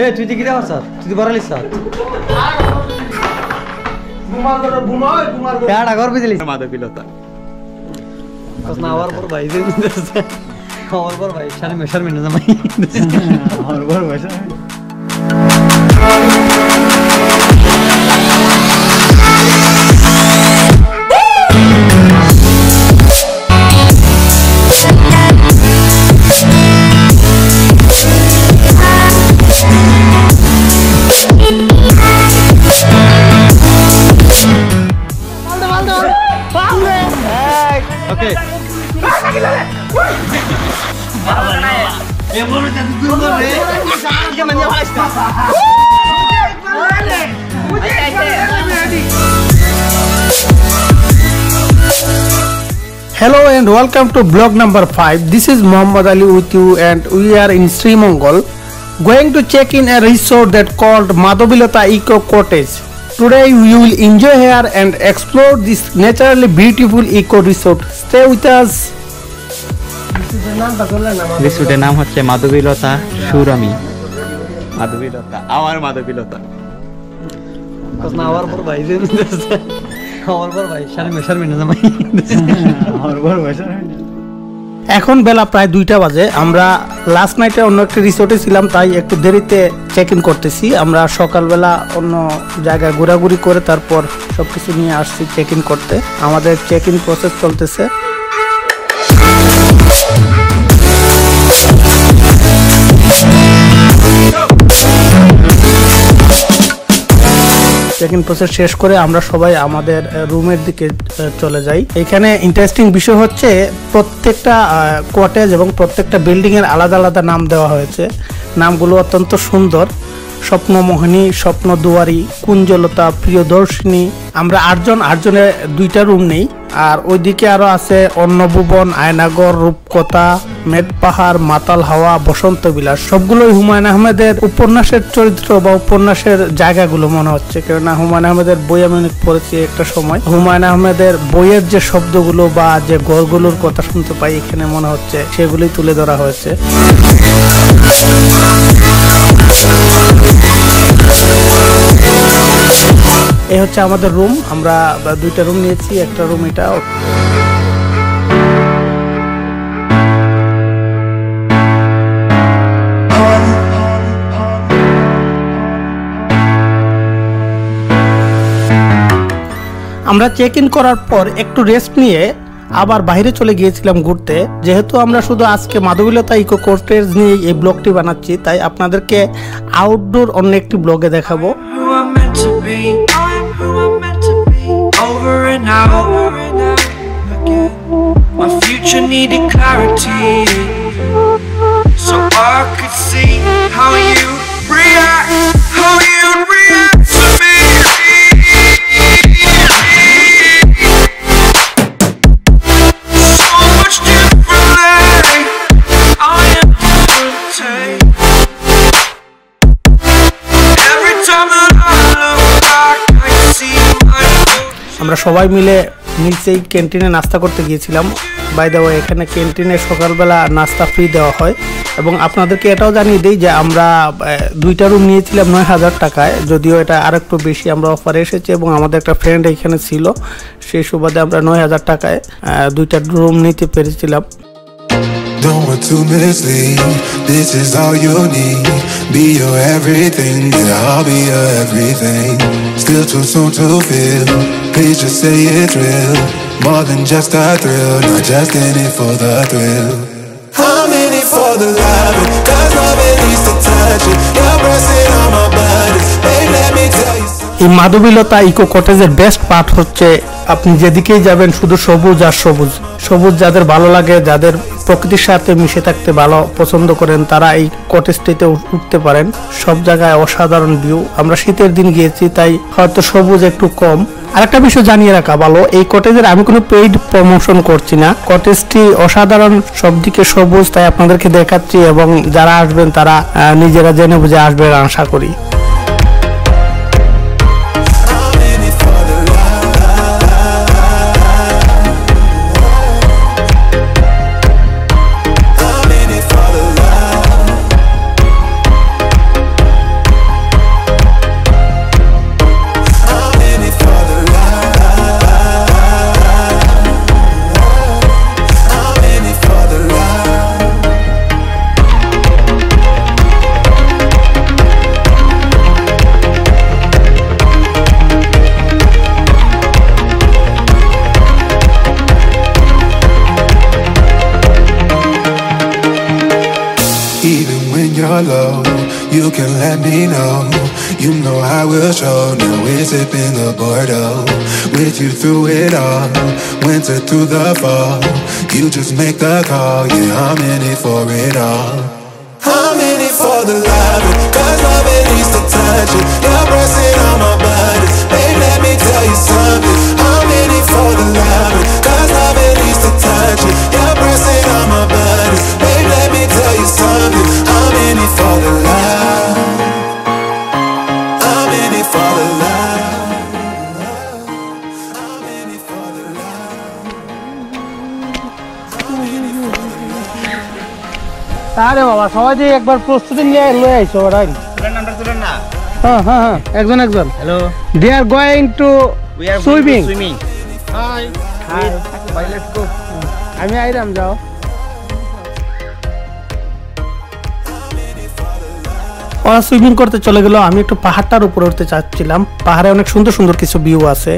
এ তুই কি দেওয়া স্যার তুই বড়ালিস স্যার প্যাডা করবি দিলিস মাদবিলতা না আমার পর ভাই আমার পর ভাই শারমিন না জামাই আমার পর ভাই Okay. Hello and welcome to vlog number 5. This is Muhammad Ali with you and we are in Sri Mongol going to check in a resort that called Madhavilata Eco Cottage. Today we will enjoy here and explore this naturally beautiful eco resort. Stay with us. রিসোর্টের নাম হচ্ছে মাধবীলতা সুরামি মাধবীলতা আমার মাধবীলতা না আমার পর ভাই আমার পর ভাই শারমিন না জামাই আমার পর ভাই এখন বেলা প্রায় 2টা বাজে। আমরা লাস্ট নাইটে অন্য একটা রিসোর্টে ছিলাম, তাই একটু দেরিতে চেক ইন করতেছি। আমরা সকালবেলা অন্য জায়গায় ঘোরাঘুরি করে তারপর সবকিছু নিয়ে আসছি চেক ইন করতে। আমাদের চেক ইন প্রসেস চলতেছে। চেক ইন প্রসেস শেষ করে আমরা সবাই আমাদের রুমের দিকে চলে যাই। এখানে ইন্টারেস্টিং বিষয় হচ্ছে প্রত্যেকটা কটেজ এবং প্রত্যেকটা বিল্ডিং এর আলাদা আলাদা নাম দেওয়া হয়েছে। নামগুলো অত্যন্ত সুন্দর। স্বপ্নমোহিনী, স্বপ্নদুয়ারি, কুঞ্জলতা, প্রিয়দর্শিনী। আমরা 8জনের 2টা রুম নেই। আর ওইদিকে আরো আছে অন্নভুবন, আয়নাগর, রূপকথা, মেঘপাহাড়, মাতাল হাওয়া, বসন্ত বিলাস। সবগুলোই হুমায়ুন আহমেদের উপন্যাসের চরিত্র বা উপন্যাসের জায়গাগুলো মনে হচ্ছে, কেননা হুমায়ুন আহমেদের বই আমি অনেক পড়েছি একটা সময়। হুমায়ুন আহমেদের বইয়ের যে শব্দগুলো বা যে গড়গুলোর কথা শুনতে পাই এখানে মনে হচ্ছে সেগুলোই তুলে ধরা হয়েছে। এই হচ্ছে আমাদের রুম। আমরা 2টা রুম নিয়েছি, একটা রুম এটা। আমরা চেক ইন করার পর একটু রেস্ট নিয়ে আবার বাইরে চলে গিয়েছিলাম ঘুরতে। যেহেতু আমরা শুধু আজকে মাধবীলতা ইকো কটেজ নিয়ে এই ব্লগটি বানাচ্ছি, তাই আপনাদেরকে আউটডোর অন্য একটি ব্লগে দেখাবো। Over and out again. My future needed clarity, so I could see how you react to me. So much differently I am to take. Every time that I look back I see my আমরা সবাই মিলে নিচেই ক্যান্টিনে নাস্তা করতে গিয়েছিলাম। By the way, এখানে ক্যান্টিনে সকালবেলা নাস্তা ফ্রি দেওয়া হয়। এবং আপনাদেরকে এটাও জানিয়ে দিই যে আমরা 2টা রুম নিয়েছিলাম 9000 টাকায়, যদিও এটা আরেকটু বেশি আমরা অফারে এসেছে এবং আমাদের একটা ফ্রেন্ড এখানে ছিল, সেই সুবাদে আমরা 9000 টাকায় 2টা রুম নিতে পেরেছিলাম। Don't want to mislead, this is all you need. Be your everything, and I'll be your everything. Still too soon to feel, please just say it's real. More than just a thrill, not just in it for the thrill. I'm in it for the love, cause loving needs to touch it. You're pressing on my buttons, babe, let me tell you something. এই মাধবীলতা eco কটেজের best part হচ্ছে আপনি যেদিকেই যাবেন শুধু সবুজ আর সবুজ। সবুজ যাদের ভালো লাগে, যাদের প্রকৃতির সাথে মিশে থাকতে ভালো পছন্দ করেন, তারা এই কটেজটিতে উঠতে পারেন। সব জায়গায় অসাধারণ ভিউ। আমরা শীতের দিন গিয়েছি, তাই হয়তো সবুজ একটু কম। আরেকটা বিষয় জানিয়ে রাখা ভালো, এই কটেজের আমি কোনো পেইড প্রমোশন করছি না। কটেজটি অসাধারণ, সব দিকে সবুজ, তাই আপনাদেরকে দেখাচ্ছি এবং যারা আসবেন তারা নিজেরা জেনে বুঝে আসবেন আশা করি। you're low, you can let me know. You know I will show. Now we're sipping the Bordeaux, with you through it all, winter through the fall. You just make the call, yeah, I'm in it for it all. I'm in it for the love, cause love it needs to touch it. You're pressing on my buttons, babe, let me tell you something. I'm in it for the love, cause love it needs to touch it. You're pressing on my buttons, babe, let me tell you something. I'm in it for the love, I'm in it for the love, I'm in it for the love, I'm in it for the love. আরে বাবা সবাই যে একবার প্রস্তুতি নিয়ে লয়ে আইছো ওরাই নাম্বার তুলেন না। হ্যাঁ হ্যাঁ হ্যাঁ একজন একজন hello, they are going to we are swimming swimming. High Bye, let's go. আমি আইরাম যাও ওরা সুইমিং করতে চলে গেল আমি একটু পাহাড়টার উপরে উঠতে চাচ্ছিলাম পাহাড়ে অনেক সুন্দর সুন্দর কিছু ভিউ আছে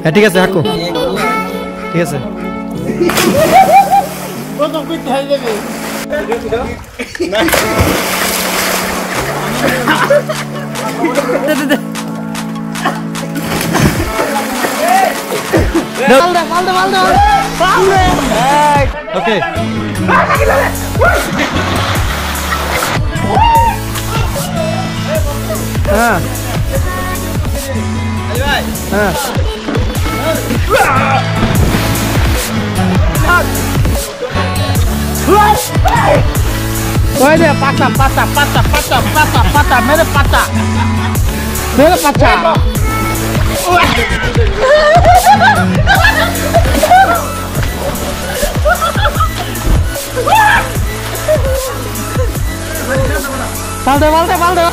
হ্যাঁ ঠিক আছে হাকু ঠিক আছে ওকে হ্যাঁ হ্যাঁ ওই যে পাতা পাতা পাতা পাতা পাতা পাতা মেরে পাতা মেরে পাতা পাল্টে পাল্টে পাল্টে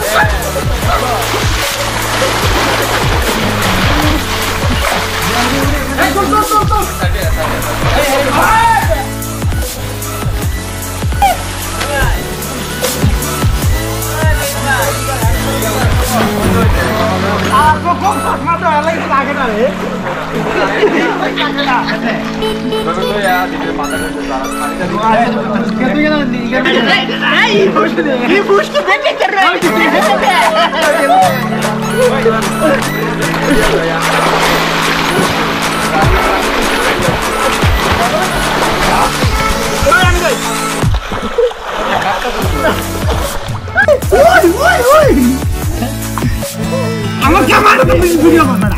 আমার ক্যামেরা ভিডিও করবে না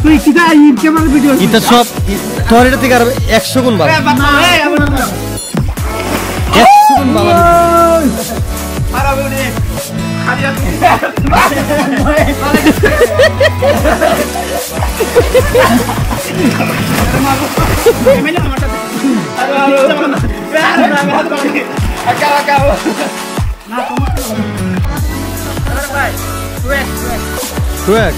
তুই কিটা ক্যামেরা ভিডিও এটা সব তোর এটা থেকে আর 100 গুণ ভালো 100 গুণ ভালো আর আমি খালি Correct.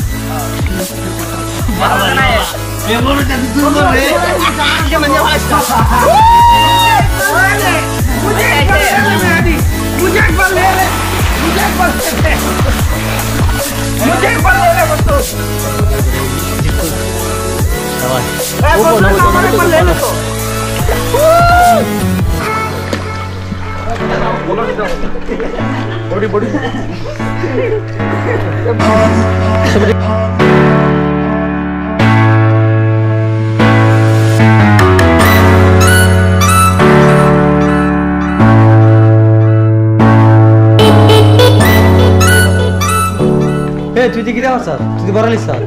Hey, tuh kita apa sah? Tuh barang sah.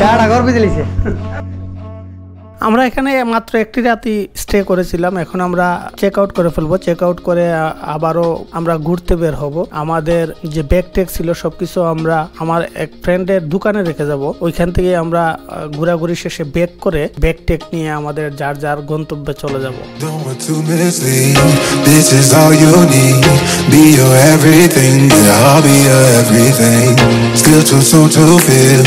Cara kau bisa lihat. আমরা এখানে মাত্র একটি রাতই স্টে করেছিলাম। এখন আমরা চেক আউট করে ফেলবো। চেক আউট করে আবারও আমরা ঘুরতে বের হব। আমাদের যে ব্যাগ ট্যাগ ছিল সবকিছু আমরা আমার এক ফ্রেন্ডের দোকানে রেখে যাব। ওইখান থেকে আমরা ঘোরাঘুরি শেষে ব্যাগ করে ব্যাগ ট্যাগ নিয়ে আমাদের যার যার গন্তব্যে চলে যাব। Don't want to mislead. This is all you need. Be your everything. Yeah, I'll be your everything. Still too soon to feel.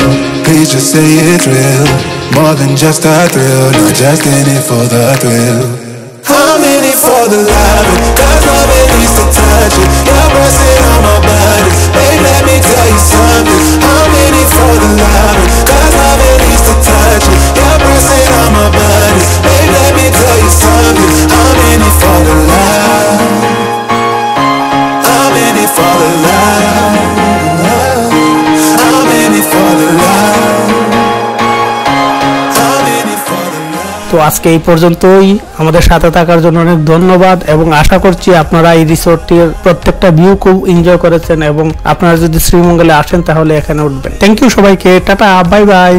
Please just say it's real. More than just a thrill. Not just in it for the thrill. I'm in it for the love. Cause love it needs to touch it. You're pressing on my body. Babe, let me tell you something. I'm in it for the love. Cause love it needs to touch it. You're pressing on my body. Babe, let me tell you something. I'm in it for the love. I'm in it for the love. I'm in it for the love. তো আজকে এই পর্যন্তই। আমাদের সাথে থাকার জন্য অনেক ধন্যবাদ এবং আশা করছি আপনারা এই রিসোর্টটির প্রত্যেকটা ভিউ খুব এনজয় করেছেন এবং আপনারা যদি শ্রীমঙ্গলে আসেন তাহলে এখানে উঠবেন। থ্যাংক ইউ সবাইকে, টাটা, বাই বাই।